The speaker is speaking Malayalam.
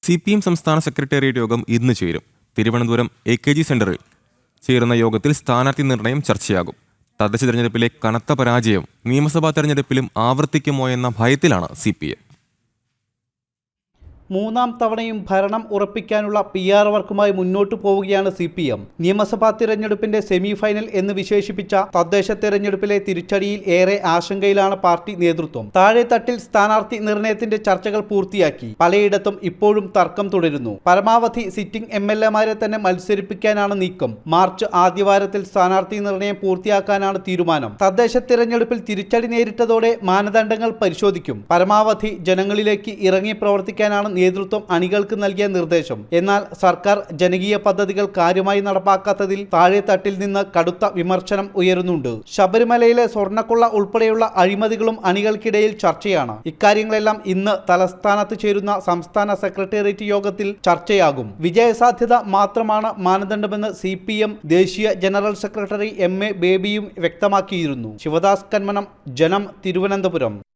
CPM സംസ്ഥാന സെക്രട്ടേറിയറ്റ് യോഗം ഇന്ന് ചേരും. തിരുവനന്തപുരം AKG സെന്ററിൽ ചേരുന്ന യോഗത്തിൽ സ്ഥാനാർത്ഥി നിർണയം ചർച്ചയാകും. തദ്ദേശ തെരഞ്ഞെടുപ്പിലെ കനത്ത പരാജയം നിയമസഭാ തെരഞ്ഞെടുപ്പിലും ആവർത്തിക്കുമോ എന്ന ഭയത്തിലാണ് CPM. മൂന്നാം തവണയും ഭരണം ഉറപ്പിക്കാനുള്ള PR വർക്കുമായി മുന്നോട്ടു പോവുകയാണ് CPM. നിയമസഭാ തിരഞ്ഞെടുപ്പിന്റെ സെമി ഫൈനൽ എന്ന് വിശേഷിപ്പിച്ച തദ്ദേശ തെരഞ്ഞെടുപ്പിലെ തിരിച്ചടിയിൽ ഏറെ ആശങ്കയിലാണ് പാർട്ടി നേതൃത്വം. താഴെത്തട്ടിൽ സ്ഥാനാർത്ഥി നിർണയത്തിന്റെ ചർച്ചകൾ പൂർത്തിയാക്കി. പലയിടത്തും ഇപ്പോഴും തർക്കം തുടരുന്നു. പരമാവധി സിറ്റിംഗ് MLA-മാരെ തന്നെ മത്സരിപ്പിക്കാനാണ് നീക്കം. മാർച്ച് ആദ്യവാരത്തിൽ സ്ഥാനാർത്ഥി നിർണയം പൂർത്തിയാക്കാനാണ് തീരുമാനം. തദ്ദേശ തിരഞ്ഞെടുപ്പിൽ തിരിച്ചടി നേരിട്ടതോടെ മാനദണ്ഡങ്ങൾ പരിശോധിക്കും. പരമാവധി ജനങ്ങളിലേക്ക് ഇറങ്ങി പ്രവർത്തിക്കാനാണ് നേതൃത്വം അണികൾക്ക് നൽകിയ നിർദ്ദേശം. എന്നാൽ സർക്കാർ ജനകീയ പദ്ധതികൾ കാര്യമായി നടപ്പാക്കാത്തതിൽ താഴെത്തട്ടിൽ നിന്ന് കടുത്ത വിമർശനം ഉയരുന്നുണ്ട്. ശബരിമലയിലെ സ്വർണ്ണക്കൊള്ള ഉൾപ്പെടെയുള്ള അഴിമതികളും അണികൾക്കിടയിൽ ചർച്ചയാണ്. ഇക്കാര്യങ്ങളെല്ലാം ഇന്ന് തലസ്ഥാനത്ത് ചേരുന്ന സംസ്ഥാന സെക്രട്ടേറിയറ്റ് യോഗത്തിൽ ചർച്ചയാകും. വിജയസാധ്യത മാത്രമാണ് മാനദണ്ഡമെന്ന് CPM ദേശീയ ജനറൽ സെക്രട്ടറി MA ബേബിയും വ്യക്തമാക്കിയിരുന്നു. ശിവദാസ് കന്മനം, ജനം, തിരുവനന്തപുരം.